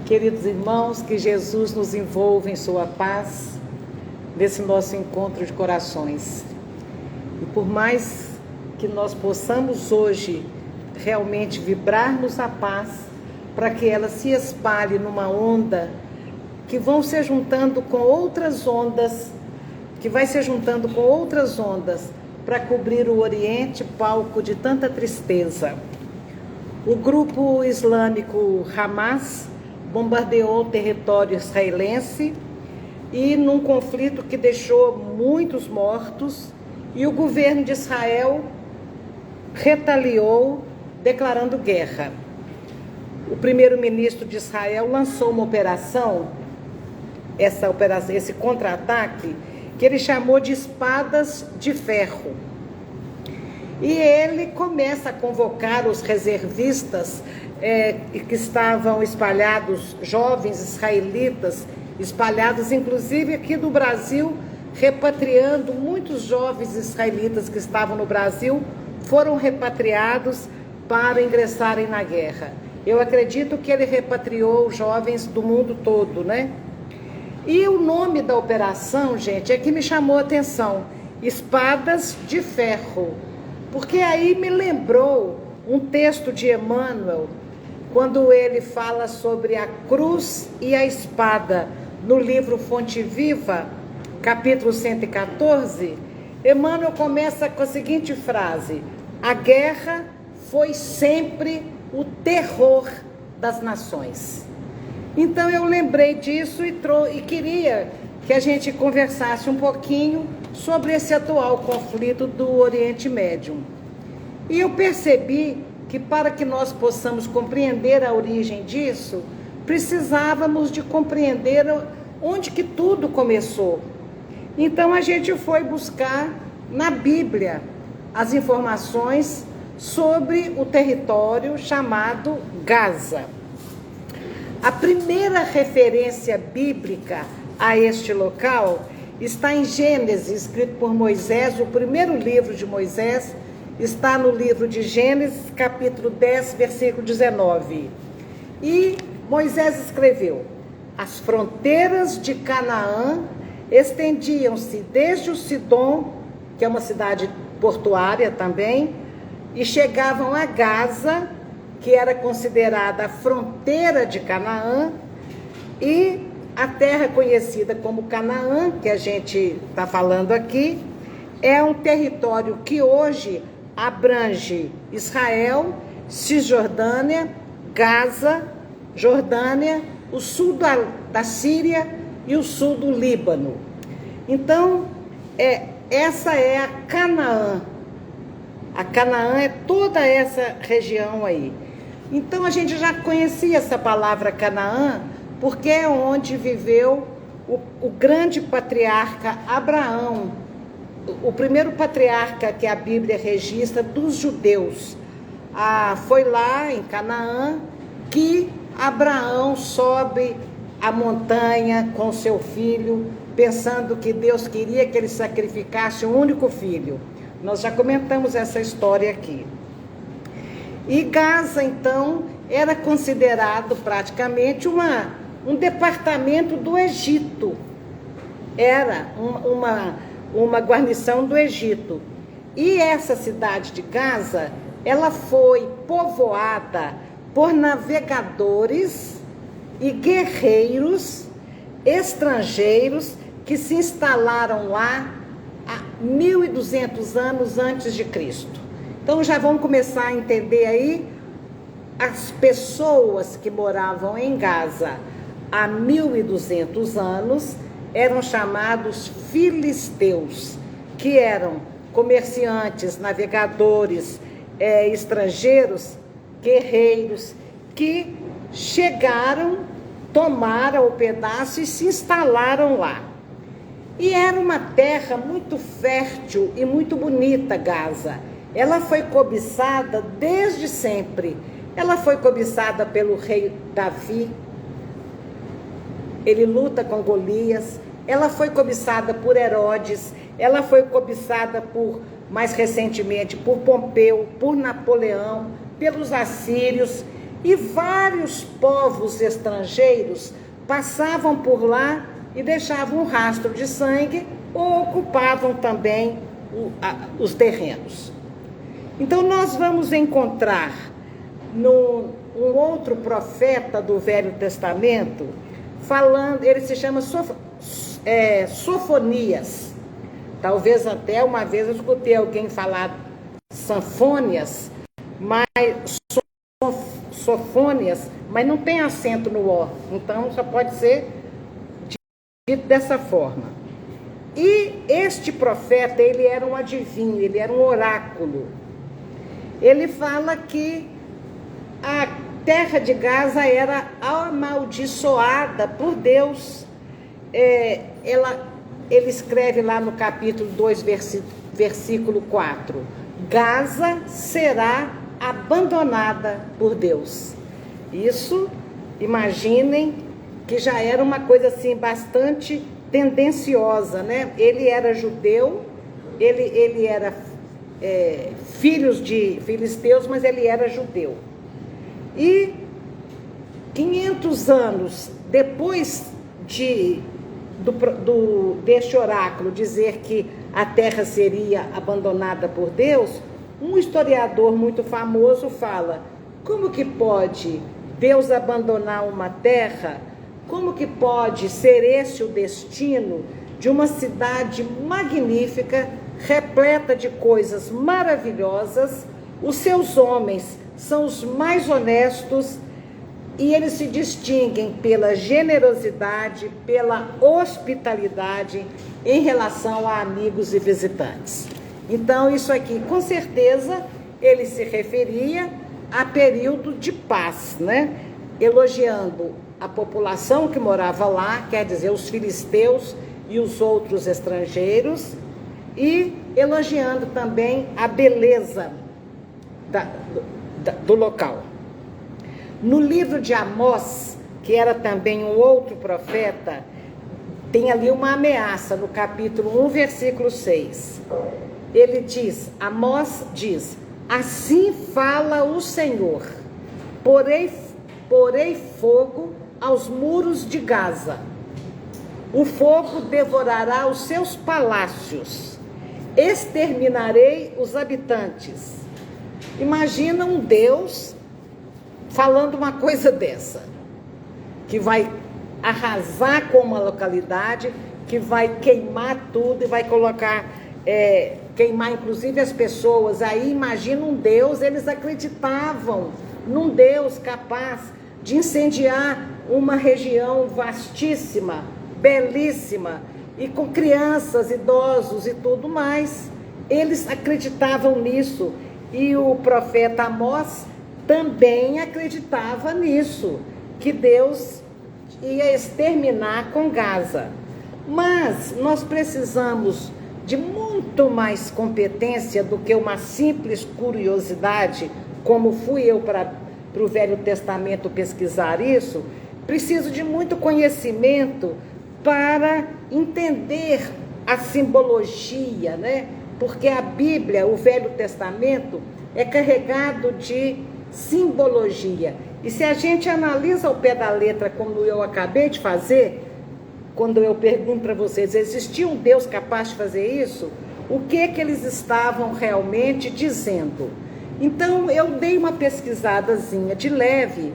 Queridos irmãos, que Jesus nos envolva em sua paz, nesse nosso encontro de corações. E por mais que nós possamos hoje realmente vibrarmos a paz, para que ela se espalhe numa onda, que vão se juntando com outras ondas, para cobrir o Oriente, palco de tanta tristeza. O grupo islâmico Hamas bombardeou o território israelense e num conflito que deixou muitos mortos, e o governo de Israel retaliou, declarando guerra. O primeiro-ministro de Israel lançou uma operação, esse contra-ataque, que ele chamou de espadas de ferro. E ele começa a convocar os reservistas que estavam espalhados, jovens israelitas, espalhados inclusive aqui do Brasil, repatriando muitos jovens israelitas que estavam no Brasil, foram repatriados para ingressarem na guerra. Eu acredito que ele repatriou jovens do mundo todo, né? E o nome da operação, gente, é que me chamou a atenção: Espadas de Ferro. Porque aí me lembrou um texto de Emmanuel, quando ele fala sobre a cruz e a espada, no livro Fonte Viva, capítulo 114, Emmanuel começa com a seguinte frase: a guerra foi sempre o terror das nações. Então eu lembrei disso e queria que a gente conversasse um pouquinho sobre esse atual conflito do Oriente Médio. E eu percebi que para que nós possamos compreender a origem disso, precisávamos de compreender onde que tudo começou. Então a gente foi buscar na Bíblia as informações sobre o território chamado Gaza. A primeira referência bíblica a este local está em Gênesis, escrito por Moisés. O primeiro livro de Moisés está no livro de Gênesis, capítulo 10, versículo 19. E Moisés escreveu: as fronteiras de Canaã estendiam-se desde o Sidom, que é uma cidade portuária também, e chegavam a Gaza, que era considerada a fronteira de Canaã, e a terra conhecida como Canaã, que a gente está falando aqui, é um território que hoje abrange Israel, Cisjordânia, Gaza, Jordânia, o sul da Síria e o sul do Líbano. Então, essa é a Canaã. A Canaã é toda essa região aí. Então a gente já conhecia essa palavra Canaã, porque é onde viveu o grande patriarca Abraão, o primeiro patriarca que a Bíblia registra dos judeus. Foi lá em Canaã que Abraão sobe a montanha com seu filho, pensando que Deus queria que ele sacrificasse um único filho. Nós já comentamos essa história aqui. E Gaza, então, era considerado praticamente um departamento do Egito. Era uma guarnição do Egito. E essa cidade de Gaza, ela foi povoada por navegadores e guerreiros estrangeiros que se instalaram lá há 1.200 anos antes de Cristo. Então já vamos começar a entender aí as pessoas que moravam em Gaza há 1.200 anos eram chamados filisteus, que eram comerciantes, navegadores, estrangeiros, guerreiros, que chegaram, tomaram o pedaço e se instalaram lá. E era uma terra muito fértil e muito bonita, Gaza. Ela foi cobiçada desde sempre. Ela foi cobiçada pelo rei Davi. Ele luta com Golias. Ela foi cobiçada por Herodes. Ela foi cobiçada mais recentemente, por Pompeu, por Napoleão, pelos assírios. E vários povos estrangeiros passavam por lá e deixavam um rastro de sangue ou ocupavam também os terrenos. Então nós vamos encontrar um outro profeta do Velho Testamento, falando, ele se chama Sofonias. Talvez até uma vez eu escutei alguém falar Sanfônias, mas Sofônias, mas não tem acento no O, então só pode ser dito dessa forma. E este profeta, ele era um adivinho, ele era um oráculo. Ele fala que a terra de Gaza era amaldiçoada por Deus. Ele escreve lá no capítulo 2, versículo 4, Gaza será abandonada por Deus. Isso, imaginem que já era uma coisa assim bastante tendenciosa, né? Ele era judeu, ele era filhos de filisteus, mas ele era judeu. E 500 anos depois deste oráculo dizer que a terra seria abandonada por Deus, um historiador muito famoso fala: como que pode Deus abandonar uma terra? Como que pode ser esse o destino de uma cidade magnífica, repleta de coisas maravilhosas? Os seus homens são os mais honestos e eles se distinguem pela generosidade, pela hospitalidade em relação a amigos e visitantes. Então, isso aqui, com certeza, ele se referia a período de paz, né? Elogiando a população que morava lá, quer dizer, os filisteus e os outros estrangeiros, e elogiando também a beleza do local. No livro de Amós, que era também um outro profeta, tem ali uma ameaça no capítulo 1, versículo 6. Ele diz, Amós diz: assim fala o Senhor, porei fogo aos muros de Gaza, o fogo devorará os seus palácios, exterminarei os habitantes. Imagina um Deus falando uma coisa dessa, que vai arrasar com uma localidade, que vai queimar tudo e vai colocar, queimar inclusive as pessoas. Aí imagina um Deus, eles acreditavam num Deus capaz de incendiar uma região vastíssima, belíssima, e com crianças, idosos e tudo mais. Eles acreditavam nisso, e o profeta Amós também acreditava nisso, que Deus ia exterminar com Gaza. Mas nós precisamos de muito mais competência do que uma simples curiosidade, como fui eu para o Velho Testamento pesquisar isso. Preciso de muito conhecimento para entender a simbologia, né? Porque a Bíblia, o Velho Testamento, é carregado de simbologia. E se a gente analisa ao pé da letra, como eu acabei de fazer, quando eu pergunto para vocês, existia um Deus capaz de fazer isso? O que eles estavam realmente dizendo? Então, eu dei uma pesquisadazinha de leve,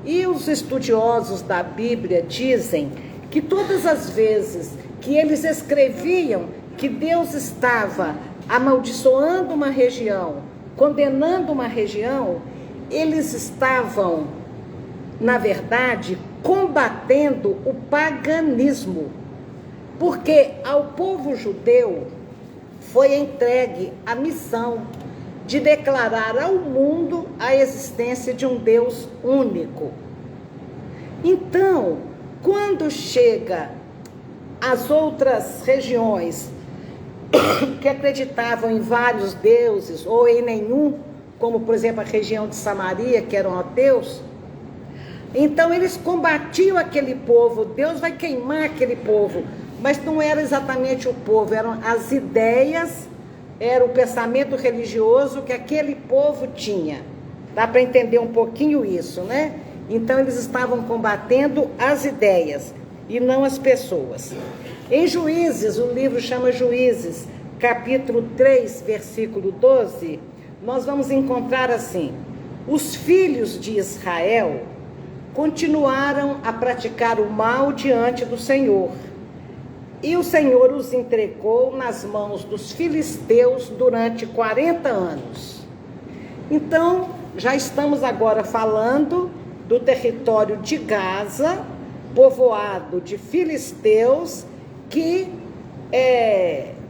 e os estudiosos da Bíblia dizem que todas as vezes que eles escreviam que Deus estava amaldiçoando uma região, condenando uma região, eles estavam, na verdade, combatendo o paganismo, porque ao povo judeu foi entregue a missão de declarar ao mundo a existência de um Deus único. Então, quando chega às outras regiões que acreditavam em vários deuses ou em nenhum, como por exemplo a região de Samaria, que eram ateus, então eles combatiam aquele povo. Deus vai queimar aquele povo, mas não era exatamente o povo, eram as ideias, era o pensamento religioso que aquele povo tinha. Dá para entender um pouquinho isso, né? Então, eles estavam combatendo as ideias e não as pessoas. Em Juízes, o livro chama Juízes, capítulo 3, versículo 12, nós vamos encontrar assim: os filhos de Israel continuaram a praticar o mal diante do Senhor, e o Senhor os entregou nas mãos dos filisteus durante 40 anos. Então, já estamos agora falando do território de Gaza, povoado de filisteus, que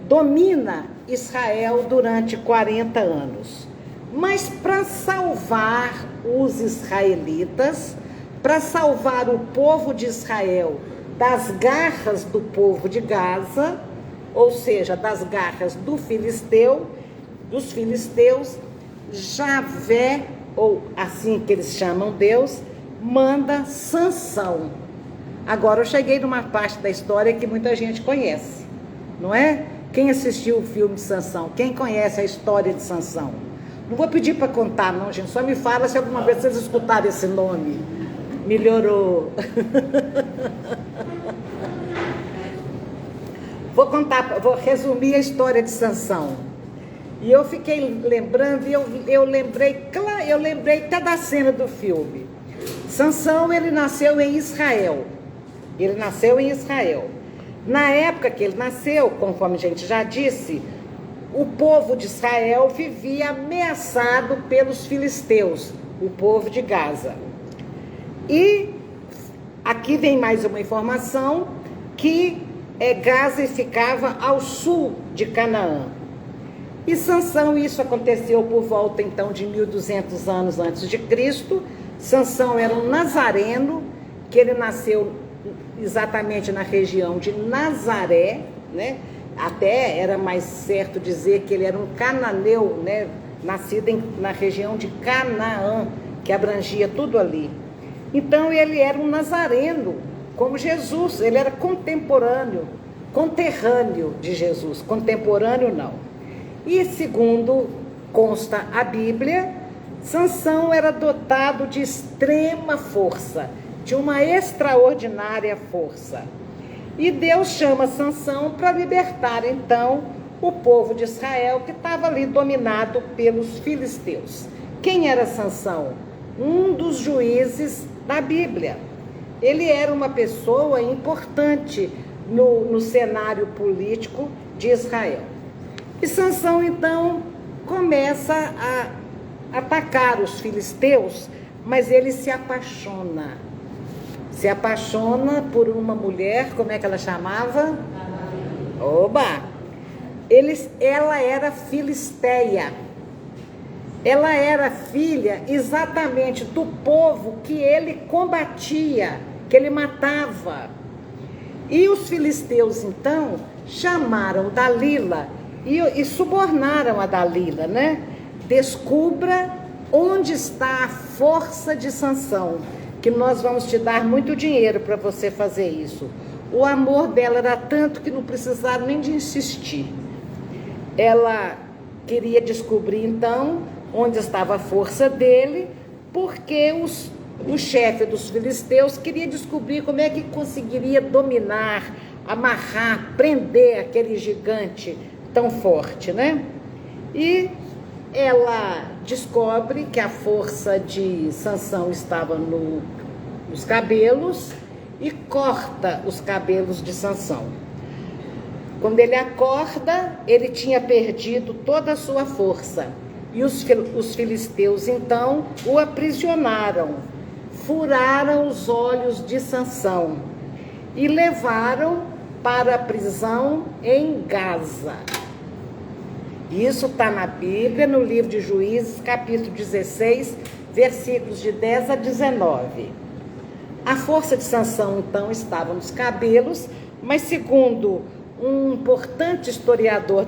domina Israel durante 40 anos. Mas para salvar os israelitas, para salvar o povo de Israel das garras do povo de Gaza, ou seja, das garras dos filisteus, Javé, ou assim que eles chamam Deus, manda Sansão. Agora eu cheguei numa parte da história que muita gente conhece, não é? Quem assistiu o filme de Sansão? Quem conhece a história de Sansão? Não vou pedir para contar, não, gente. Só me fala se alguma vez vocês escutaram esse nome. Melhorou. Vou resumir a história de Sansão. E eu fiquei lembrando, eu lembrei até da cena do filme. Sansão, ele nasceu em Israel. Na época que ele nasceu, conforme a gente já disse, o povo de Israel vivia ameaçado pelos filisteus, o povo de Gaza. E aqui vem mais uma informação, que Gaza ficava ao sul de Canaã. E Sansão, isso aconteceu por volta então de 1200 anos antes de Cristo. Sansão era um nazareno, que ele nasceu exatamente na região de Nazaré, né? Até era mais certo dizer que ele era um cananeu, né? Nascido na região de Canaã, que abrangia tudo ali. Então ele era um nazareno, como Jesus, ele era conterrâneo de Jesus, contemporâneo não. E segundo consta a Bíblia, Sansão era dotado de extrema força, de uma extraordinária força. E Deus chama Sansão para libertar então o povo de Israel, que estava ali dominado pelos filisteus. Quem era Sansão? Um dos juízes da Bíblia. Ele era uma pessoa importante no cenário político de Israel. E Sansão então começa a atacar os filisteus, mas ele se apaixona por uma mulher. Como é que ela chamava? Oba! Ela era filisteia. Ela era filha exatamente do povo que ele combatia, que ele matava. E os filisteus então chamaram Dalila e subornaram a Dalila, né? Descubra onde está a força de Sansão, que nós vamos te dar muito dinheiro para você fazer isso. O amor dela era tanto que não precisaram nem de insistir. Ela queria descobrir então onde estava a força dele, porque o chefe dos filisteus queria descobrir como é que conseguiria dominar, amarrar, prender aquele gigante tão forte, né? E ela descobre que a força de Sansão estava nos cabelos e corta os cabelos de Sansão. Quando ele acorda, ele tinha perdido toda a sua força. E os filisteus então o aprisionaram, furaram os olhos de Sansão e levaram para a prisão em Gaza. Isso está na Bíblia, no livro de Juízes, capítulo 16, versículos de 10 a 19. A força de Sansão, então, estava nos cabelos, mas segundo um importante historiador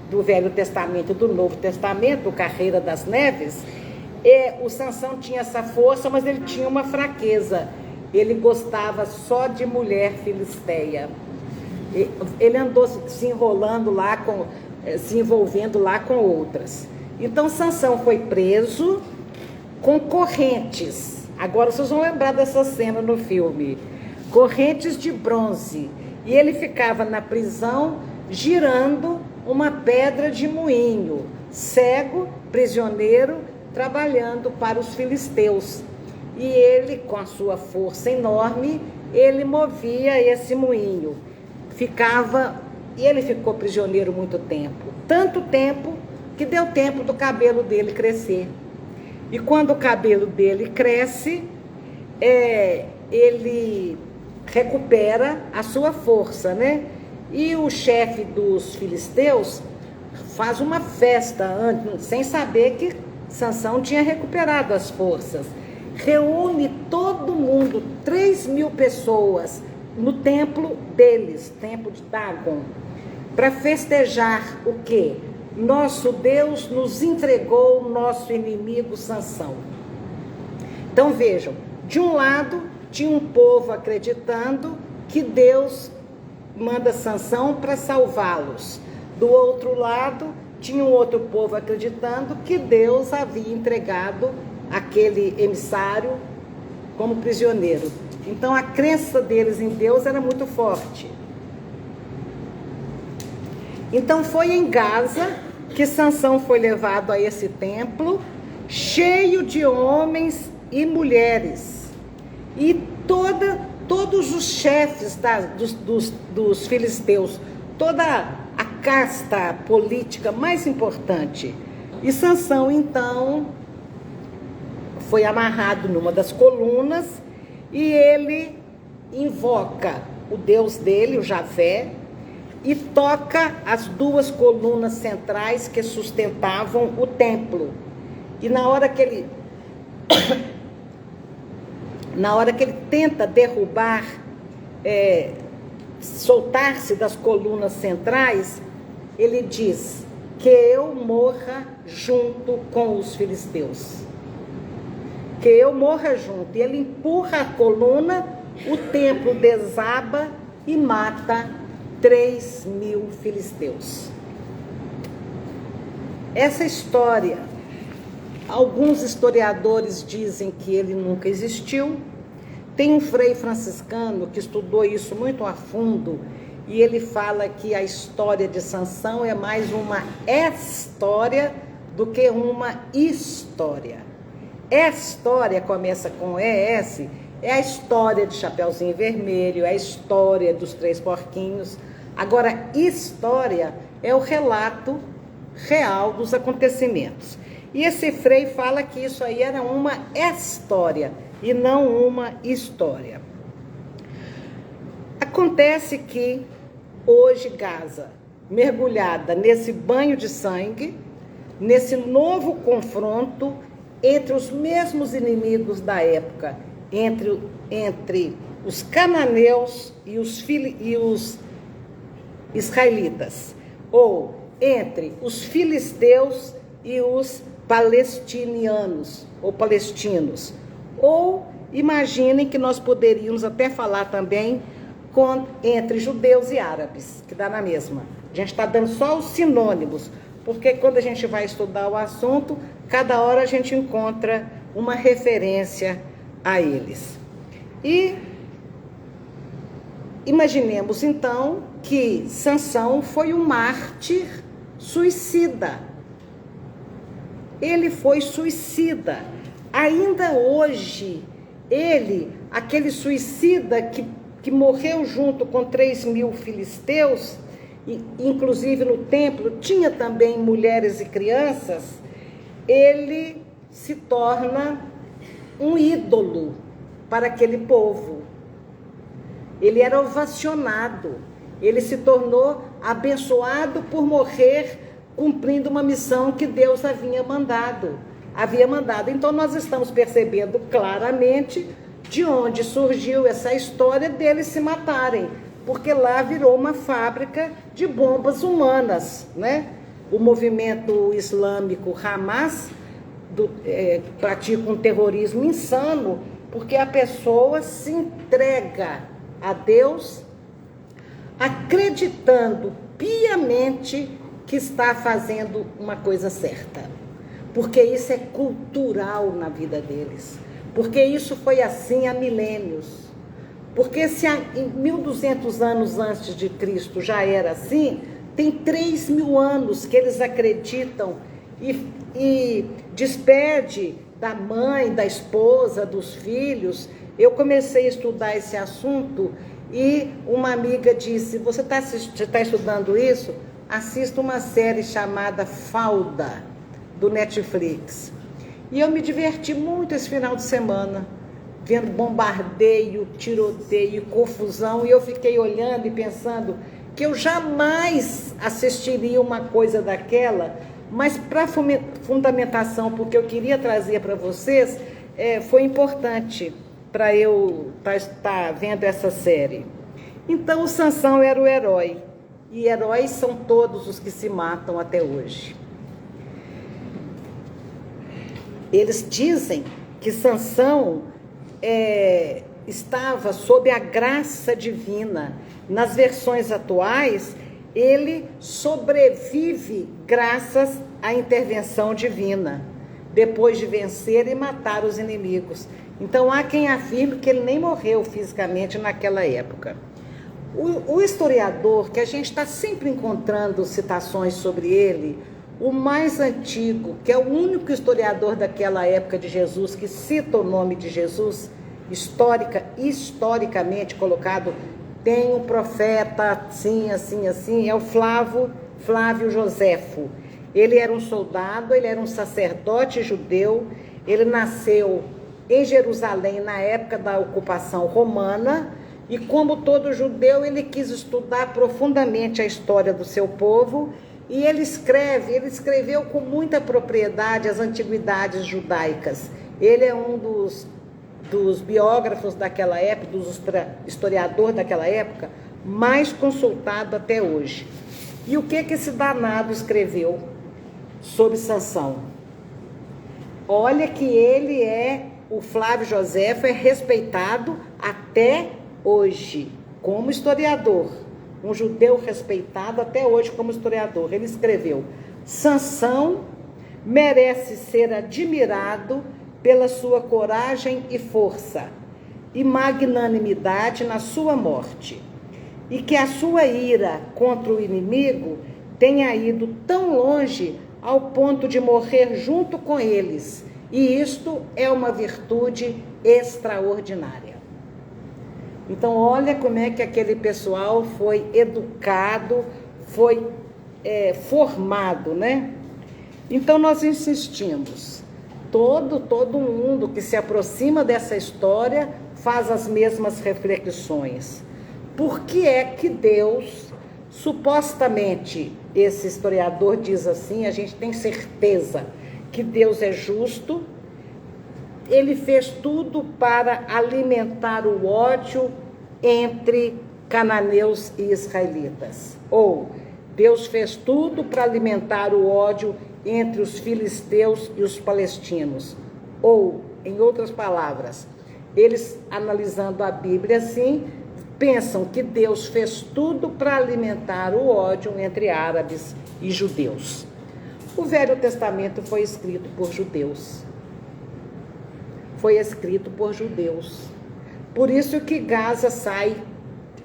do Velho Testamento e do Novo Testamento, o Carreira das Neves, o Sansão tinha essa força, mas ele tinha uma fraqueza. Ele gostava só de mulher filisteia. Ele andou se envolvendo lá com outras. Então Sansão foi preso com correntes. Agora vocês vão lembrar dessa cena no filme. Correntes de bronze. E ele ficava na prisão girando uma pedra de moinho, cego, prisioneiro, trabalhando para os filisteus. E ele, com a sua força enorme, ele movia esse moinho. E ele ficou prisioneiro muito tempo. Tanto tempo que deu tempo do cabelo dele crescer. E quando o cabelo dele cresce, ele recupera a sua força, né? E o chefe dos filisteus faz uma festa sem saber que Sansão tinha recuperado as forças. Reúne todo mundo, 3.000 pessoas, no templo deles, templo de Dagon, para festejar o quê? Nosso Deus nos entregou o nosso inimigo Sansão. Então vejam, de um lado tinha um povo acreditando que Deus manda Sansão para salvá-los. Do outro lado tinha um outro povo acreditando que Deus havia entregado aquele emissário como prisioneiro. Então a crença deles em Deus era muito forte. Então foi em Gaza que Sansão foi levado a esse templo, cheio de homens e mulheres. E todos os chefes dos filisteus, toda a casta política mais importante. E Sansão, então, foi amarrado numa das colunas e ele invoca o Deus dele, o Javé, e toca as duas colunas centrais que sustentavam o templo. E na hora que ele tenta derrubar, soltar-se das colunas centrais, ele diz que eu morra junto com os filisteus. Que eu morra junto. E ele empurra a coluna, o templo desaba e mata 3.000 filisteus. Essa história, alguns historiadores dizem que ele nunca existiu. Tem um frei franciscano que estudou isso muito a fundo e ele fala que a história de Sansão é mais uma história do que uma história. História começa com ES, é a história de Chapeuzinho Vermelho, é a história dos 3 porquinhos. Agora, história é o relato real dos acontecimentos. E esse frei fala que isso aí era uma história e não uma história. Acontece que hoje Gaza, mergulhada nesse banho de sangue, nesse novo confronto entre os mesmos inimigos da época, entre os cananeus e os israelitas, ou entre os filisteus e os palestinianos, ou palestinos. Ou imaginem que nós poderíamos até falar também entre judeus e árabes, que dá na mesma. A gente está dando só os sinônimos, porque quando a gente vai estudar o assunto, cada hora a gente encontra uma referência a eles. E imaginemos então que Sansão foi um mártir suicida. Ele foi suicida. Ainda hoje, aquele suicida que morreu junto com 3.000 filisteus, inclusive no templo, tinha também mulheres e crianças, ele se torna um ídolo para aquele povo. Ele era ovacionado, ele se tornou abençoado por morrer cumprindo uma missão que Deus havia mandado. Então nós estamos percebendo claramente de onde surgiu essa história deles se matarem, porque lá virou uma fábrica de bombas humanas, né? O movimento islâmico Hamas pratica um terrorismo insano, porque a pessoa se entrega a Deus acreditando piamente que está fazendo uma coisa certa. porque isso é cultural na vida deles, porque isso foi assim há milênios. Porque se em 1200 anos antes de Cristo já era assim, tem 3000 anos que eles acreditam e despede da mãe, da esposa, dos filhos. Eu comecei a estudar esse assunto e uma amiga disse, você tá estudando isso? Assista uma série chamada Falda, do Netflix. E eu me diverti muito esse final de semana, vendo bombardeio, tiroteio, confusão, e eu fiquei olhando e pensando que eu jamais assistiria uma coisa daquela, mas para fundamentação, porque eu queria trazer para vocês, foi importante para eu estar vendo essa série. Então o Sansão era o herói, e heróis são todos os que se matam até hoje. Eles dizem que Sansão estava sob a graça divina. Nas versões atuais, ele sobrevive graças à intervenção divina, depois de vencer e matar os inimigos. Então há quem afirme que ele nem morreu fisicamente naquela época. O historiador, que a gente está sempre encontrando citações sobre ele, o mais antigo, que é o único historiador daquela época de Jesus que cita o nome de Jesus, historicamente colocado, tem um profeta assim, é o Flávio Joséfo. Ele era um soldado, ele era um sacerdote judeu, ele nasceu em Jerusalém na época da ocupação romana, e como todo judeu, ele quis estudar profundamente a história do seu povo, e ele escreveu com muita propriedade as antiguidades judaicas. Ele é um dos biógrafos daquela época, dos historiadores daquela época, mais consultado até hoje. E o que esse danado escreveu sobre Sansão? Olha que o Flávio Joséfo é respeitado até hoje como historiador, um judeu respeitado até hoje como historiador. Ele escreveu: Sansão merece ser admirado pela sua coragem e força e magnanimidade na sua morte, e que a sua ira contra o inimigo tenha ido tão longe ao ponto de morrer junto com eles, e isto é uma virtude extraordinária. Então, olha como é que aquele pessoal foi educado, foi formado, né? Então, nós insistimos. Todo mundo que se aproxima dessa história faz as mesmas reflexões. Por que é que Deus, supostamente, esse historiador diz assim, a gente tem certeza que Deus é justo, ele fez tudo para alimentar o ódio entre cananeus e israelitas. Ou Deus fez tudo para alimentar o ódio entre os filisteus e os palestinos. Ou, em outras palavras, eles, analisando a Bíblia assim, pensam que Deus fez tudo para alimentar o ódio entre árabes e judeus. O Velho Testamento foi escrito por judeus. Foi escrito por judeus. Por isso que Gaza sai,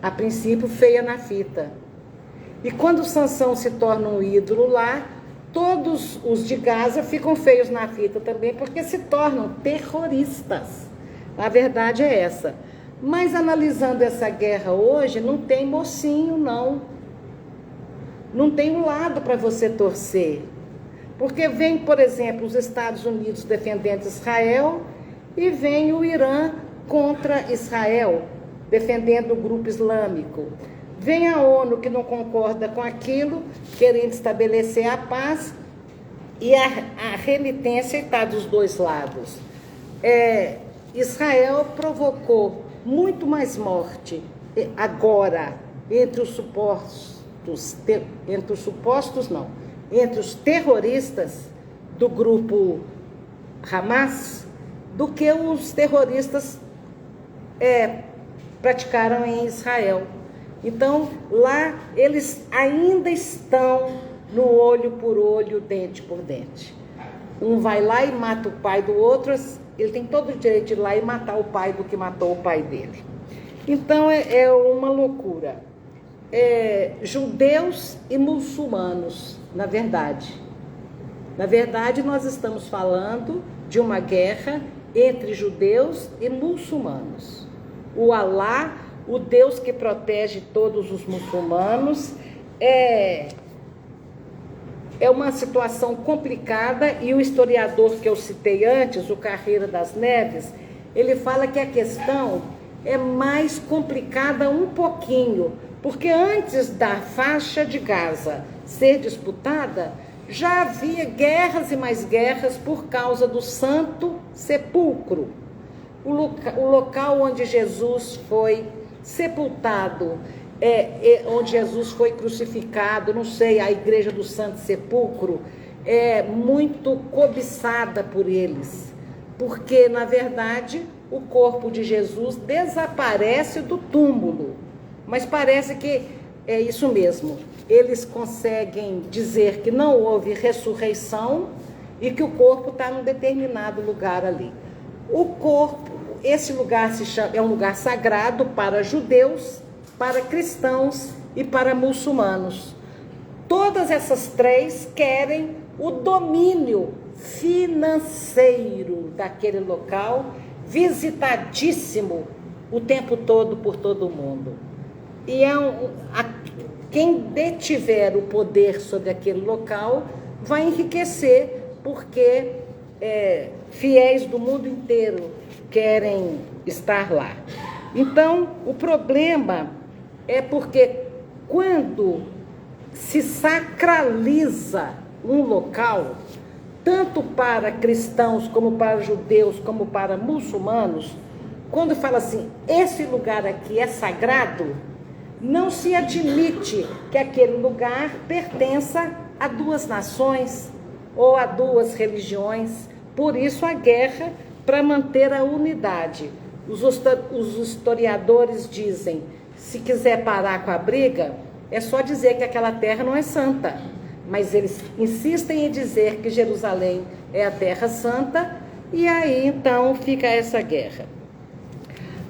a princípio, feia na fita. E quando Sansão se torna um ídolo lá, todos os de Gaza ficam feios na fita também, porque se tornam terroristas. A verdade é essa. Mas analisando essa guerra hoje, não tem mocinho, não. Não tem um lado para você torcer. Porque vem, por exemplo, os Estados Unidos defendendo Israel e vem o Irã contra Israel, defendendo o grupo islâmico. Vem a ONU, que não concorda com aquilo, querendo estabelecer a paz, e a renitência está dos dois lados. Israel provocou muito mais morte agora entre os terroristas do grupo Hamas do que os terroristas praticaram em Israel. Então, lá eles ainda estão no olho por olho, dente por dente. um vai lá e mata o pai do outro, ele tem todo o direito de ir lá e matar o pai do que matou o pai dele. Então é uma loucura. Judeus e muçulmanos, na verdade. Na verdade, nós estamos falando de uma guerra entre judeus e muçulmanos. O Alá, o Deus que protege todos os muçulmanos, é uma situação complicada, e o historiador que eu citei antes, o Carreira das Neves, ele fala que a questão é mais complicada um pouquinho, porque antes da faixa de Gaza ser disputada, já havia guerras e mais guerras por causa do Santo Sepulcro, o local onde Jesus foi sepultado, onde Jesus foi crucificado, não sei, a igreja do Santo Sepulcro é muito cobiçada por eles, porque na verdade o corpo de Jesus desaparece do túmulo, mas parece que é isso mesmo, eles conseguem dizer que não houve ressurreição e que o corpo está num determinado lugar ali. O corpo, esse lugar é um lugar sagrado para judeus, para cristãos e para muçulmanos. Todas essas três querem o domínio financeiro daquele local, visitadíssimo o tempo todo por todo mundo. E quem detiver o poder sobre aquele local vai enriquecer, porque fiéis do mundo inteiro querem estar lá. Então, o problema é porque quando se sacraliza um local, tanto para cristãos, como para judeus, como para muçulmanos, quando fala assim, esse lugar aqui é sagrado, não se admite que aquele lugar pertença a duas nações ou a duas religiões. Por isso a guerra para manter a unidade. Os historiadores dizem, se quiser parar com a briga, é só dizer que aquela terra não é santa. Mas eles insistem em dizer que Jerusalém é a terra santa, e aí então fica essa guerra.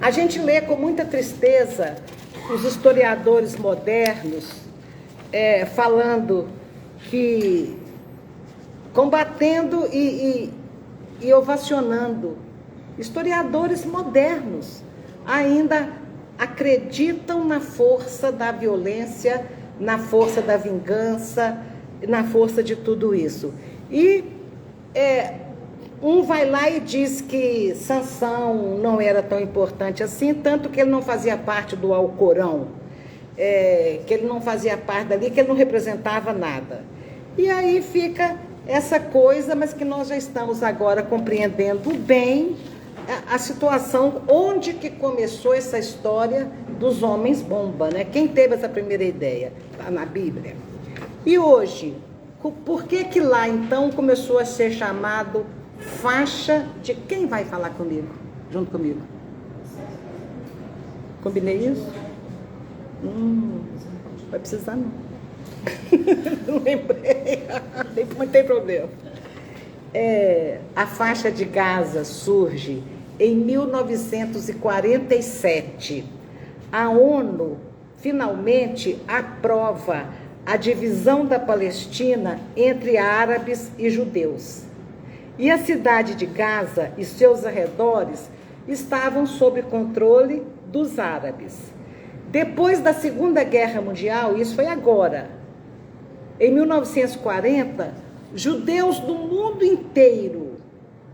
A gente lê com muita tristeza os historiadores modernos falando que, combatendo e ovacionando, historiadores modernos ainda acreditam na força da violência, na força da vingança, na força de tudo isso. E um vai lá e diz que Sansão não era tão importante assim, tanto que ele não fazia parte do Alcorão, que ele não fazia parte dali, que ele não representava nada. E aí fica essa coisa, mas que nós já estamos agora compreendendo bem a situação, onde que começou essa história dos homens bomba, né? Quem teve essa primeira ideia? Lá na Bíblia. E hoje, por que lá então começou a ser chamado faixa de... Quem vai falar comigo? Junto comigo? Combinei isso? Vai precisar não. Não lembrei. Não tem problema. A faixa de Gaza surge em 1947. A ONU finalmente aprova a divisão da Palestina entre árabes e judeus. E a cidade de Gaza e seus arredores estavam sob controle dos árabes. Depois da Segunda Guerra Mundial, isso foi agora, em 1940, judeus do mundo inteiro,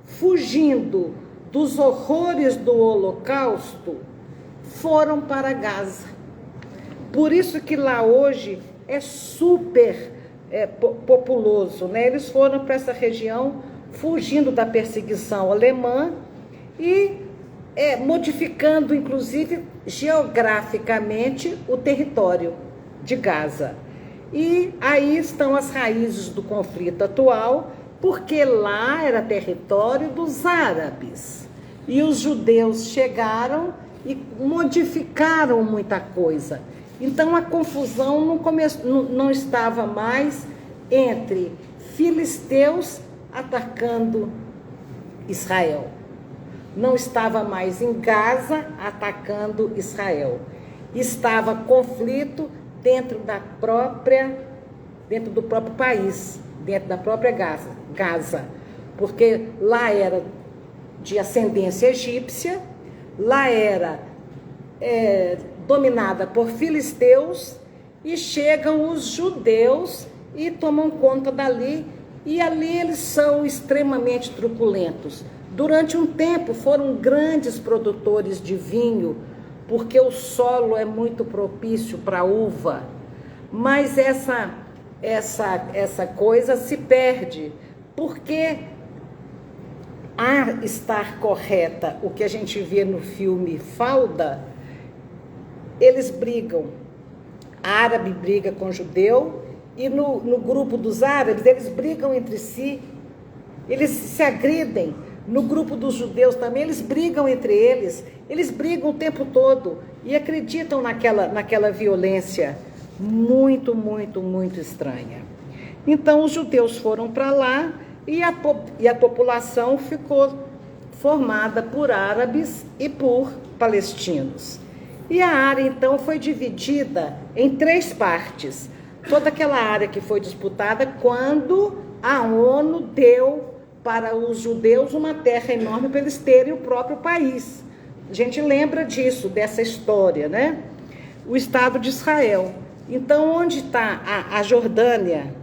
fugindo dos horrores do Holocausto, foram para Gaza. Por isso que lá hoje é super populoso, né? Eles foram para essa região fugindo da perseguição alemã e modificando, inclusive, geograficamente o território de Gaza. E aí estão as raízes do conflito atual, porque lá era território dos árabes. E os judeus chegaram e modificaram muita coisa. Então a confusão não estava mais entre filisteus atacando Israel. Não estava mais em Gaza atacando Israel. Estava conflito dentro do próprio país, dentro da própria Gaza, porque lá era de ascendência egípcia, lá era dominada por filisteus, e chegam os judeus e tomam conta dali, e ali eles são extremamente truculentos. Durante um tempo foram grandes produtores de vinho, porque o solo é muito propício para uva, mas essa coisa se perde, porque a estar correta, o que a gente vê no filme Falda, eles brigam, árabe briga com judeu, e no grupo dos árabes, eles brigam entre si, eles se agridem. No grupo dos judeus também, eles brigam entre eles brigam o tempo todo, e acreditam naquela violência muito, muito, muito estranha. Então, os judeus foram para lá, e a população ficou formada por árabes e por palestinos. E a área, então, foi dividida em 3 partes. Toda aquela área que foi disputada quando a ONU deu para os judeus uma terra enorme para eles terem o próprio país. A gente lembra disso, dessa história, né? O Estado de Israel. Então, onde está a Jordânia,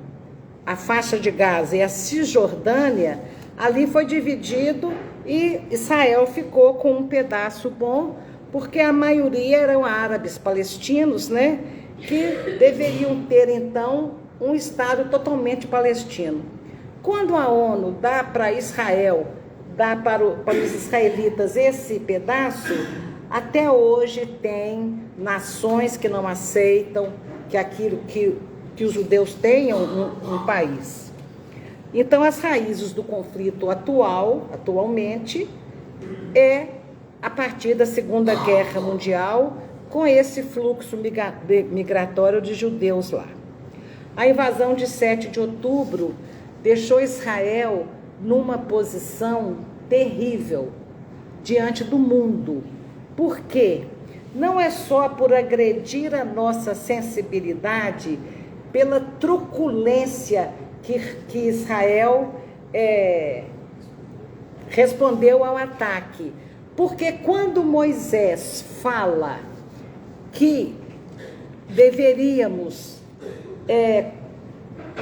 a faixa de Gaza e a Cisjordânia, ali foi dividido e Israel ficou com um pedaço bom, porque a maioria eram árabes palestinos, né? Que deveriam ter, então, um Estado totalmente palestino. Quando a ONU dá para Israel, dá para os israelitas esse pedaço, até hoje tem nações que não aceitam que os judeus tenham um país. Então, as raízes do conflito atualmente, é a partir da Segunda Guerra Mundial, com esse fluxo migratório de judeus lá. A invasão de 7 de outubro deixou Israel numa posição terrível diante do mundo. Por quê? Não é só por agredir a nossa sensibilidade, pela truculência que Israel respondeu ao ataque. Porque quando Moisés fala que deveríamos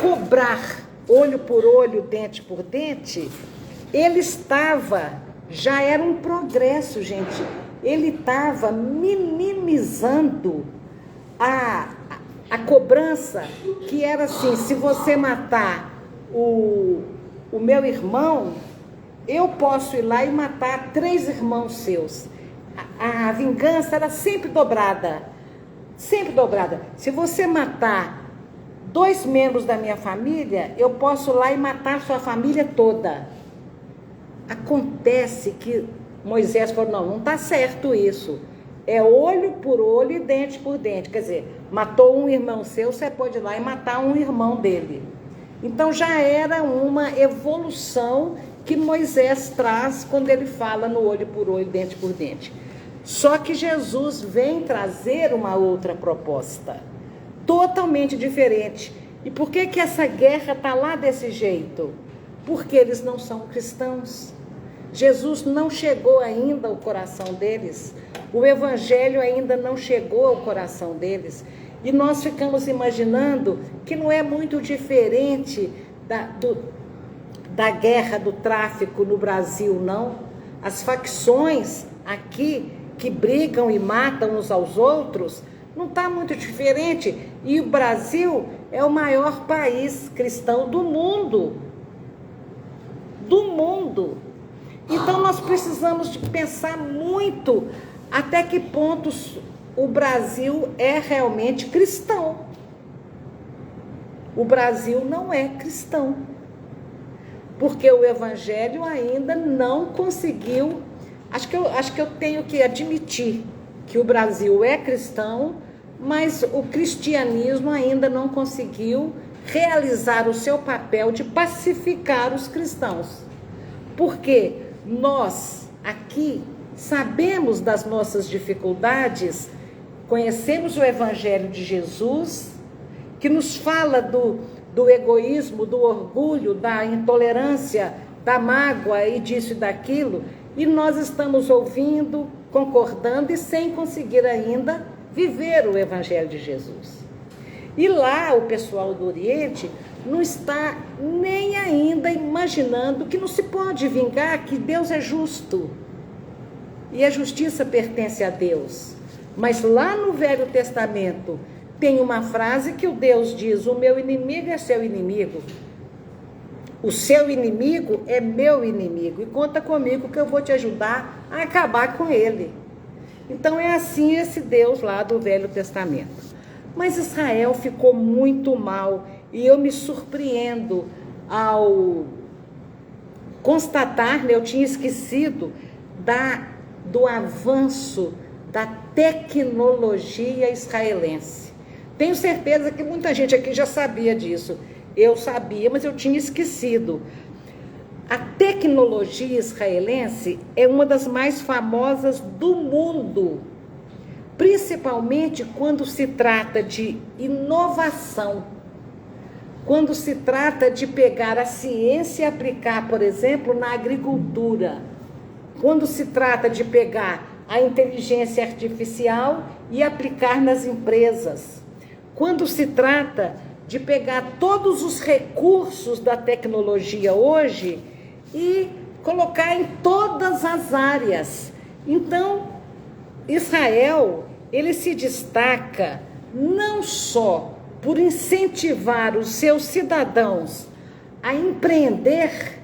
cobrar olho por olho, dente por dente, ele já era um progresso, gente. Ele estava minimizando a cobrança, que era assim: se você matar o meu irmão, eu posso ir lá e matar 3 irmãos seus. A vingança era sempre dobrada, sempre dobrada. Se você matar 2 membros da minha família, eu posso ir lá e matar sua família toda. Acontece que Moisés falou: não está certo isso. É olho por olho e dente por dente. Quer dizer, matou um irmão seu, você pode ir lá e matar um irmão dele. Então já era uma evolução que Moisés traz quando ele fala no olho por olho, dente por dente. Só que Jesus vem trazer uma outra proposta, totalmente diferente. E por que essa guerra está lá desse jeito? Porque eles não são cristãos. Jesus não chegou ainda ao coração deles. O evangelho ainda não chegou ao coração deles. E nós ficamos imaginando que não é muito diferente da guerra do tráfico no Brasil, não. As facções aqui que brigam e matam uns aos outros, não está muito diferente. E o Brasil é o maior país cristão do mundo. Do mundo. Então nós precisamos de pensar muito até que ponto o Brasil é realmente cristão. O Brasil não é cristão, porque o evangelho ainda não conseguiu. Acho que eu tenho que admitir que o Brasil é cristão, mas o cristianismo ainda não conseguiu realizar o seu papel de pacificar os cristãos. Porque nós aqui sabemos das nossas dificuldades, conhecemos o Evangelho de Jesus, que nos fala do egoísmo, do orgulho, da intolerância, da mágoa e disso e daquilo, e nós estamos ouvindo, concordando e sem conseguir ainda viver o Evangelho de Jesus. E lá o pessoal do Oriente não está nem ainda imaginando que não se pode vingar, que Deus é justo. E a justiça pertence a Deus. Mas lá no Velho Testamento tem uma frase que o Deus diz: o meu inimigo é seu inimigo. O seu inimigo é meu inimigo. E conta comigo que eu vou te ajudar a acabar com ele. Então é assim esse Deus lá do Velho Testamento. Mas Israel ficou muito mal. E eu me surpreendo ao constatar, né, eu tinha esquecido do avanço da tecnologia israelense. Tenho certeza que muita gente aqui já sabia disso. Eu sabia, mas eu tinha esquecido. A tecnologia israelense é uma das mais famosas do mundo, principalmente quando se trata de inovação, quando se trata de pegar a ciência e aplicar, por exemplo, na agricultura, quando se trata de pegar a inteligência artificial e aplicar nas empresas, quando se trata de pegar todos os recursos da tecnologia hoje e colocar em todas as áreas. Então, Israel, ele se destaca não só por incentivar os seus cidadãos a empreender,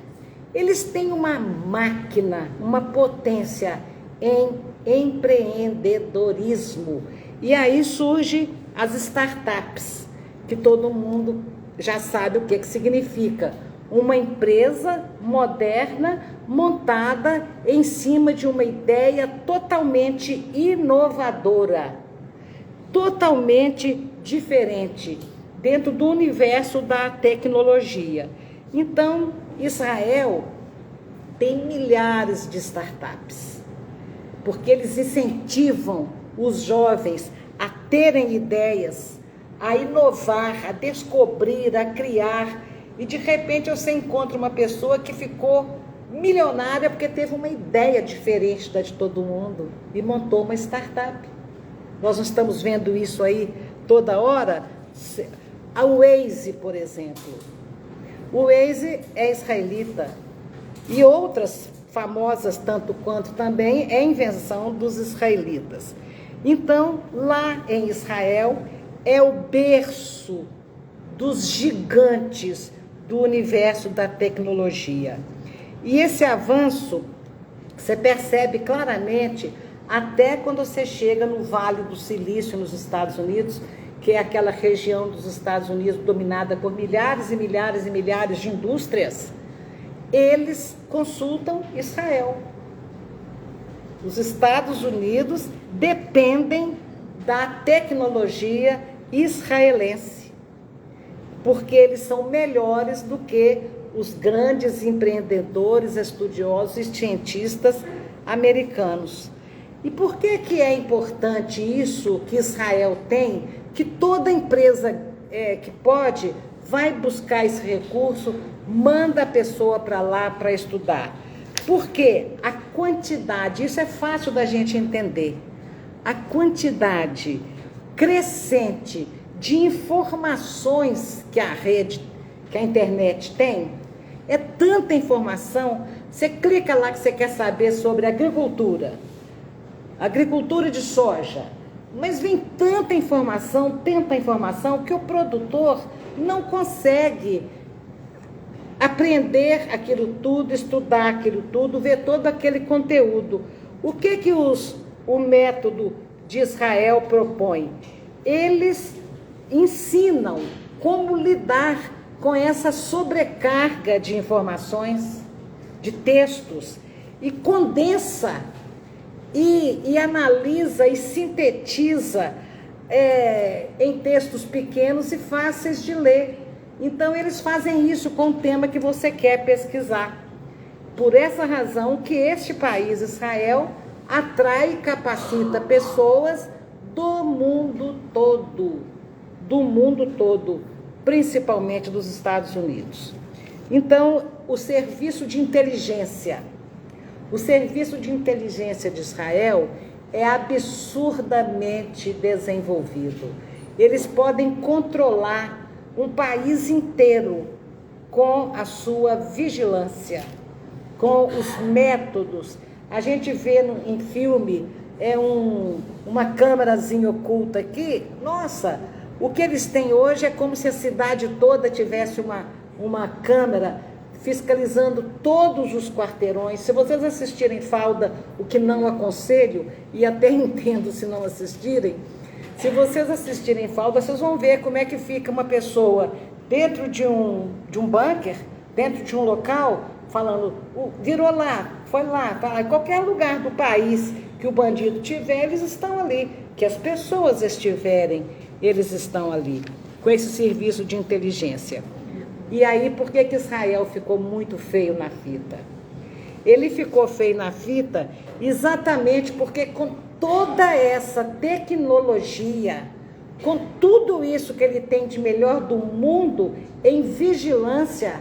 eles têm uma máquina, uma potência em empreendedorismo. E aí surgem as startups, que todo mundo já sabe o que significa. Uma empresa moderna montada em cima de uma ideia totalmente inovadora, totalmente diferente, dentro do universo da tecnologia. Então, Israel tem milhares de startups, porque eles incentivam os jovens a terem ideias, a inovar, a descobrir, a criar. E de repente você encontra uma pessoa que ficou milionária porque teve uma ideia diferente da de todo mundo e montou uma startup. Nós não estamos vendo isso aí toda hora? A Waze, por exemplo. O Waze é israelita. E outras famosas, tanto quanto também, é invenção dos israelitas. Então, lá em Israel, é o berço dos gigantes do universo da tecnologia. E esse avanço, você percebe claramente até quando você chega no Vale do Silício, nos Estados Unidos, que é aquela região dos Estados Unidos dominada por milhares e milhares e milhares de indústrias. Eles consultam Israel. Os Estados Unidos dependem da tecnologia israelense, porque eles são melhores do que os grandes empreendedores, estudiosos e cientistas americanos. E por que é importante isso que Israel tem, que toda empresa que pode, vai buscar esse recurso, manda a pessoa para lá para estudar? Porque a quantidade, isso é fácil da gente entender, a quantidade crescente de informações que a rede, que a internet tem, é tanta informação. Você clica lá que você quer saber sobre agricultura de soja, mas vem tanta informação, que o produtor não consegue aprender aquilo tudo, estudar aquilo tudo, ver todo aquele conteúdo. O que o método de Israel propõe? Eles ensinam como lidar com essa sobrecarga de informações, de textos, e condensa e analisa e sintetiza em textos pequenos e fáceis de ler. Então eles fazem isso com o tema que você quer pesquisar. Por essa razão que este país, Israel, atrai e capacita pessoas do mundo todo, principalmente dos Estados Unidos. Então, o serviço de inteligência de Israel é absurdamente desenvolvido. Eles podem controlar um país inteiro com a sua vigilância, com os métodos. A gente vê em filme, uma câmerazinha oculta aqui. Nossa, o que eles têm hoje é como se a cidade toda tivesse uma câmera fiscalizando todos os quarteirões. Se vocês assistirem Falda, o que não aconselho, e até entendo se não assistirem, se vocês assistirem Falda, vocês vão ver como é que fica uma pessoa dentro de um bunker, dentro de um local, falando, virou lá, foi lá, tá lá. Em qualquer lugar do país que o bandido tiver, eles estão ali. Que as pessoas estiverem, eles estão ali, com esse serviço de inteligência. E aí, por que Israel ficou muito feio na fita? Ele ficou feio na fita exatamente porque com toda essa tecnologia, com tudo isso que ele tem de melhor do mundo em vigilância,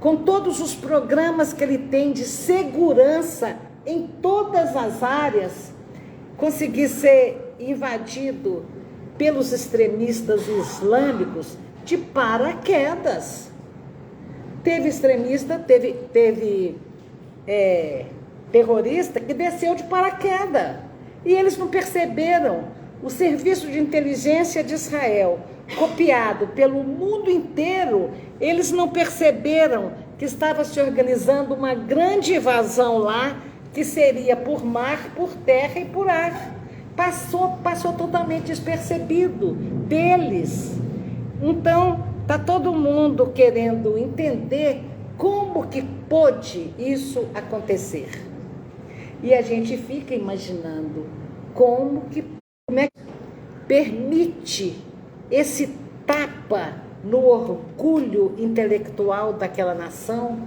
com todos os programas que ele tem de segurança em todas as áreas, conseguir ser invadido pelos extremistas islâmicos de paraquedas. Teve extremista, teve terrorista que desceu de paraquedas. E eles não perceberam. O serviço de inteligência de Israel, copiado pelo mundo inteiro, eles não perceberam que estava se organizando uma grande invasão lá, que seria por mar, por terra e por ar. Passou totalmente despercebido deles. Então, está todo mundo querendo entender como que pôde isso acontecer. E a gente fica imaginando como é que permite esse tapa no orgulho intelectual daquela nação.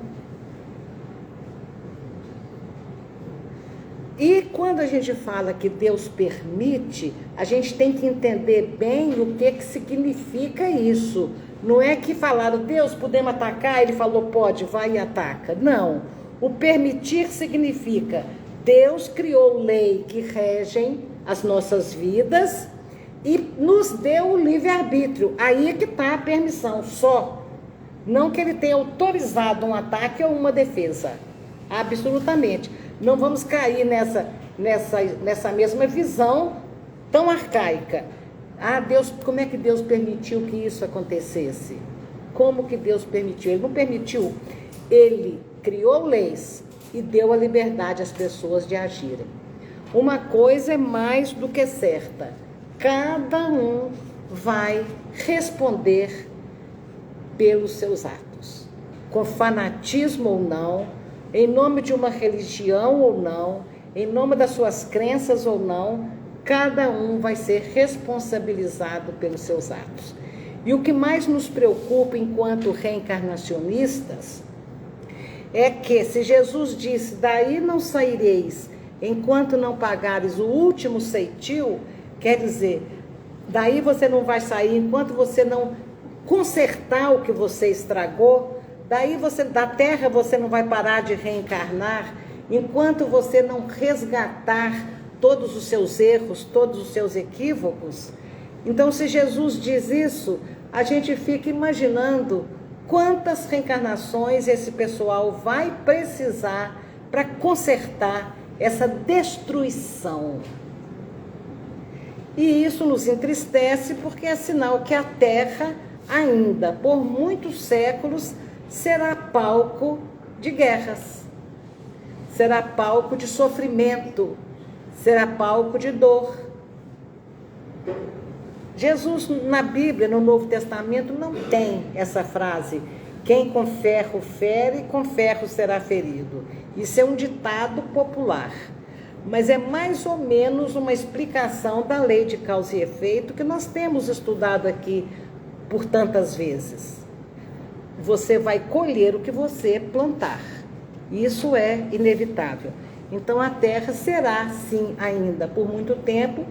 E quando a gente fala que Deus permite, a gente tem que entender bem o que significa isso. Não é que falaram, Deus, podemos atacar? Ele falou, pode, vai e ataca. Não. O permitir significa, Deus criou lei que regem as nossas vidas e nos deu o livre-arbítrio. Aí é que está a permissão, só. Não que ele tenha autorizado um ataque ou uma defesa. Absolutamente. Não vamos cair nessa mesma visão tão arcaica. Deus, como é que Deus permitiu que isso acontecesse? Como que Deus permitiu? Ele não permitiu. Ele criou leis e deu a liberdade às pessoas de agirem. Uma coisa é mais do que certa. Cada um vai responder pelos seus atos. Com fanatismo ou não, em nome de uma religião ou não, em nome das suas crenças ou não, cada um vai ser responsabilizado pelos seus atos. E o que mais nos preocupa enquanto reencarnacionistas é que se Jesus disse, daí não saireis enquanto não pagares o último ceitil, quer dizer, daí você não vai sair enquanto você não consertar o que você estragou. Daí da terra você não vai parar de reencarnar enquanto você não resgatar todos os seus erros, todos os seus equívocos. Então, se Jesus diz isso, a gente fica imaginando quantas reencarnações esse pessoal vai precisar para consertar essa destruição. E isso nos entristece porque é sinal que a terra ainda, por muitos séculos, será palco de guerras, será palco de sofrimento, será palco de dor. Jesus, na Bíblia, no Novo Testamento, não tem essa frase, quem com ferro fere, com ferro será ferido. Isso é um ditado popular, mas é mais ou menos uma explicação da lei de causa e efeito que nós temos estudado aqui por tantas vezes. você vai colher o que você plantar. Isso é inevitável. Então a terra será, sim, ainda por muito tempo,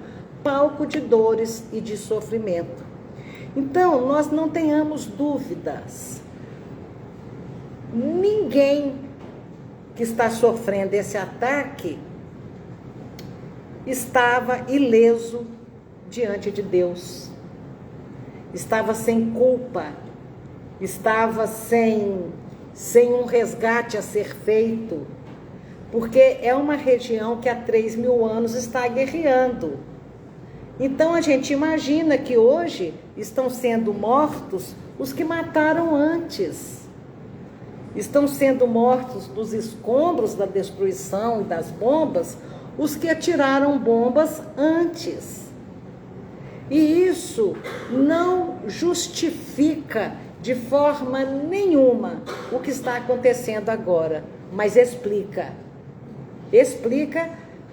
palco de dores e de sofrimento. Então, nós não tenhamos dúvidas. Ninguém que está sofrendo esse ataque estava ileso diante de Deus. Estava sem culpa, estava sem um resgate a ser feito, porque é uma região que há 3.000 anos está guerreando. Então a gente imagina que hoje estão sendo mortos os que mataram antes. Estão sendo mortos dos escombros da destruição e das bombas os que atiraram bombas antes. E isso não justifica de forma nenhuma o que está acontecendo agora, mas explica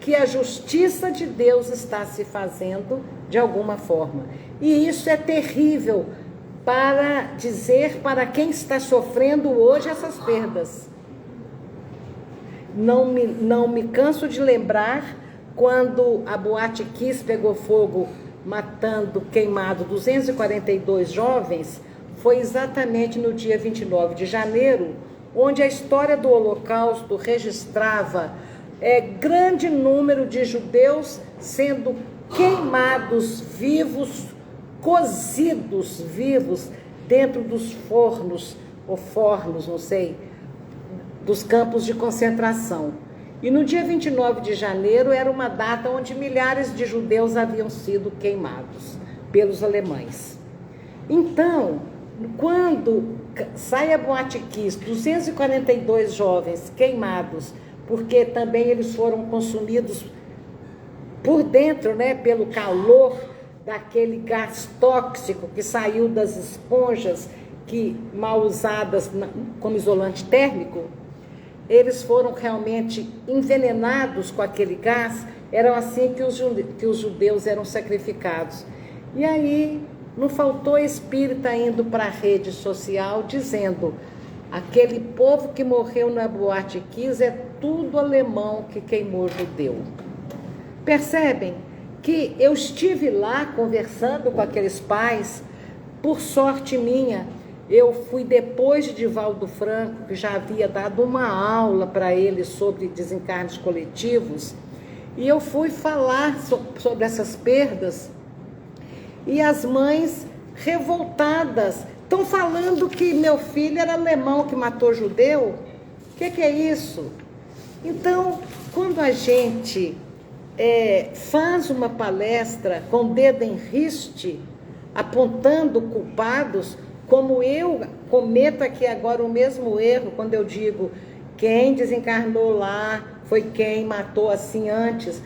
que a justiça de Deus está se fazendo de alguma forma. E isso é terrível para dizer para quem está sofrendo hoje essas perdas. Não me canso de lembrar quando a Boate Kiss pegou fogo, queimado 242 jovens, foi exatamente no dia 29 de janeiro, onde a história do Holocausto registrava grande número de judeus sendo queimados vivos, cozidos vivos dentro dos fornos, ou fornos, não sei, dos campos de concentração. E no dia 29 de janeiro era uma data onde milhares de judeus haviam sido queimados pelos alemães. Então, quando sai a Boate Kiss, 242 jovens queimados, porque também eles foram consumidos por dentro, né, pelo calor daquele gás tóxico que saiu das esponjas mal usadas como isolante térmico, eles foram realmente envenenados com aquele gás. Eram assim que os judeus eram sacrificados. E aí não faltou espírita indo para a rede social dizendo: aquele povo que morreu na Boate Kiss é tudo alemão que queimou judeu. Percebem que eu estive lá conversando com aqueles pais. Por sorte minha, eu fui depois de Divaldo Franco, que já havia dado uma aula para eles sobre desencarnes coletivos, e eu fui falar sobre essas perdas, e as mães revoltadas estão falando que meu filho era alemão que matou judeu. O que é isso? Então, quando a gente faz uma palestra com o dedo em riste, apontando culpados, como eu cometo aqui agora o mesmo erro, quando eu digo quem desencarnou lá foi quem matou assim antes,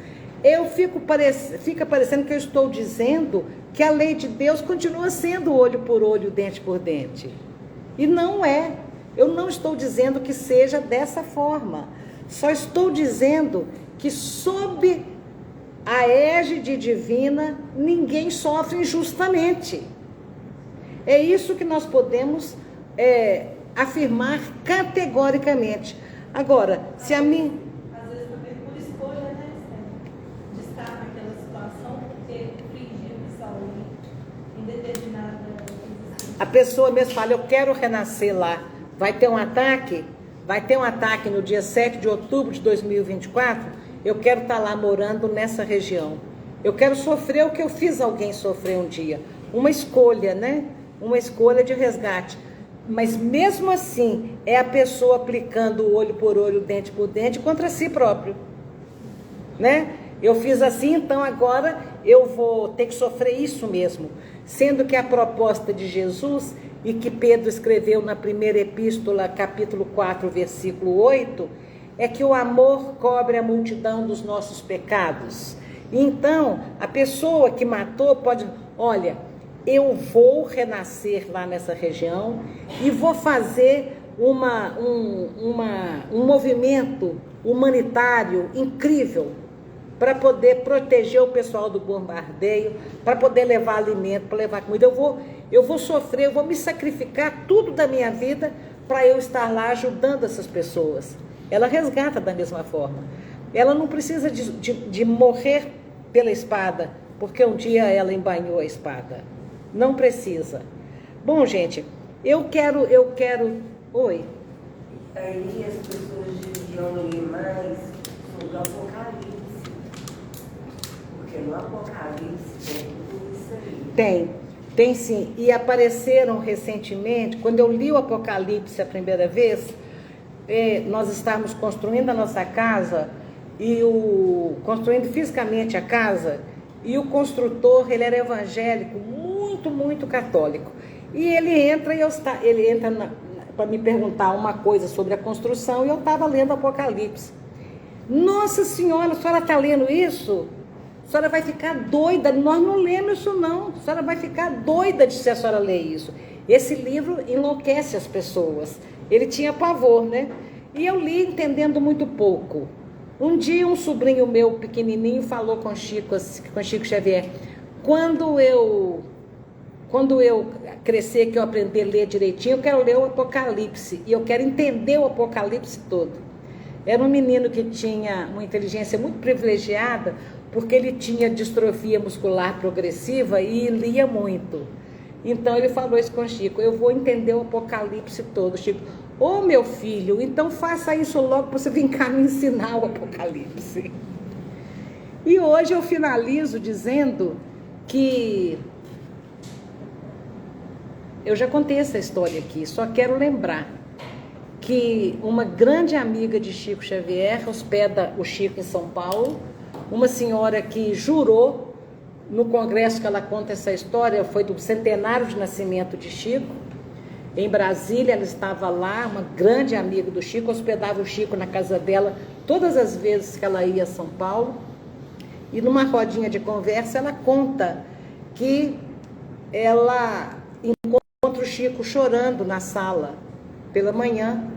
fica parecendo que eu estou dizendo que a lei de Deus continua sendo olho por olho, dente por dente. E não é. Eu não estou dizendo que seja dessa forma. Só estou dizendo que sob a égide divina ninguém sofre injustamente. É isso que nós podemos afirmar categoricamente. Agora, se a mim... Às vezes também por escolha, né, de estar naquela situação, porque fingiu de saúde em determinada... A pessoa mesmo fala: eu quero renascer lá. Vai ter um ataque? Vai ter um ataque no dia 7 de outubro de 2024? Eu quero estar lá morando nessa região. Eu quero sofrer o que eu fiz alguém sofrer um dia. Uma escolha, né? Uma escolha de resgate. Mas mesmo assim, é a pessoa aplicando olho por olho, dente por dente contra si próprio. Né? Eu fiz assim, então agora eu vou ter que sofrer isso mesmo. Sendo que a proposta de Jesus, e que Pedro escreveu na primeira epístola, capítulo 4, versículo 8, é que o amor cobre a multidão dos nossos pecados. Então, a pessoa que matou pode... Olha, eu vou renascer lá nessa região e vou fazer um movimento humanitário incrível para poder proteger o pessoal do bombardeio, para poder levar alimento, para levar comida. eu vou sofrer, eu vou me sacrificar tudo da minha vida para eu estar lá ajudando essas pessoas. Ela resgata da mesma forma. Ela não precisa de morrer pela espada, porque um dia ela embainhou a espada. Não precisa. Bom, gente, eu quero... Oi? Aí as pessoas deviam ler mais sobre o Apocalipse. Porque no Apocalipse tem tudo isso aí. Tem sim. E apareceram recentemente, quando eu li o Apocalipse a primeira vez, nós estávamos construindo a nossa casa, construindo fisicamente a casa, e o construtor, ele era evangélico, muito, muito católico. E ele entra para me perguntar uma coisa sobre a construção, e eu estava lendo o Apocalipse. Nossa Senhora, a senhora está lendo isso? A senhora vai ficar doida, nós não lemos isso não, a senhora vai ficar doida se a senhora ler isso. Esse livro enlouquece as pessoas, ele tinha pavor, né? E eu li entendendo muito pouco. Um dia um sobrinho meu pequenininho falou com Chico Xavier, quando eu crescer, que eu aprender a ler direitinho, eu quero ler o Apocalipse, e eu quero entender o Apocalipse todo. Era um menino que tinha uma inteligência muito privilegiada, porque ele tinha distrofia muscular progressiva e lia muito. Então ele falou isso com Chico, eu vou entender o Apocalipse todo. Chico, ô meu filho, então faça isso logo para você vir cá me ensinar o Apocalipse. E hoje eu finalizo dizendo que eu já contei essa história aqui, só quero lembrar que uma grande amiga de Chico Xavier hospeda o Chico em São Paulo, uma senhora que jurou, no congresso que ela conta essa história, foi do centenário de nascimento de Chico, em Brasília, ela estava lá, uma grande amiga do Chico, hospedava o Chico na casa dela todas as vezes que ela ia a São Paulo, e numa rodinha de conversa ela conta que ela encontra o Chico chorando na sala pela manhã,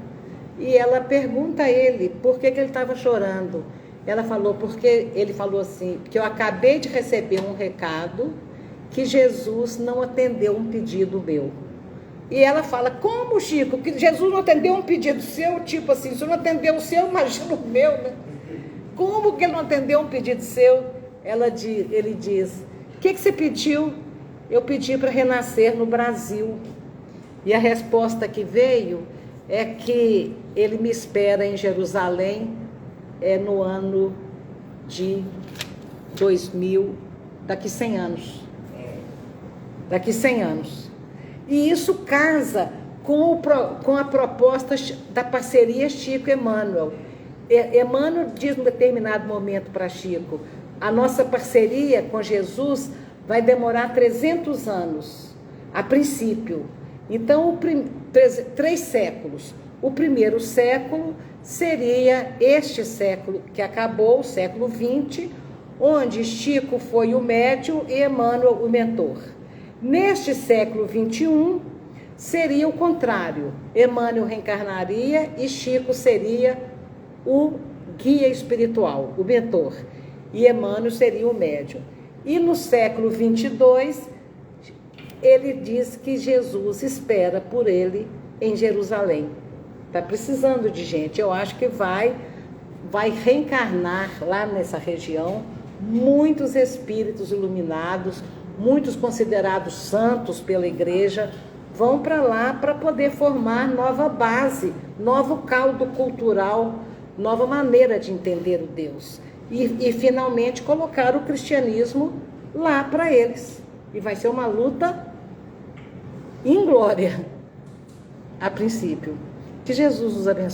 e ela pergunta a ele por que ele estava chorando. Ela falou, porque ele falou assim, porque eu acabei de receber um recado que Jesus não atendeu um pedido meu. E ela fala, como, Chico, que Jesus não atendeu um pedido seu? Tipo assim, se não atendeu o seu, imagina o meu, né? Como que ele não atendeu um pedido seu? Ele diz, o que você pediu? Eu pedi para renascer no Brasil. E a resposta que veio é que ele me espera em Jerusalém, no ano de 2000, daqui 100 anos. Daqui 100 anos. E isso casa com a proposta da parceria Chico-Emmanuel. Emmanuel diz num determinado momento para Chico, a nossa parceria com Jesus vai demorar 300 anos, a princípio. Então, 3 séculos. O primeiro século seria este século que acabou, o século XX, onde Chico foi o médium e Emmanuel o mentor. Neste século XXI, seria o contrário. Emmanuel reencarnaria e Chico seria o guia espiritual, o mentor. E Emmanuel seria o médium. E no século 22, ele diz que Jesus espera por ele em Jerusalém. Está precisando de gente. Eu acho que vai reencarnar lá nessa região muitos espíritos iluminados, muitos considerados santos pela igreja, vão para lá para poder formar nova base, novo caldo cultural, nova maneira de entender o Deus. E finalmente colocar o cristianismo lá para eles. E vai ser uma luta inglória, a princípio. Que Jesus os abençoe.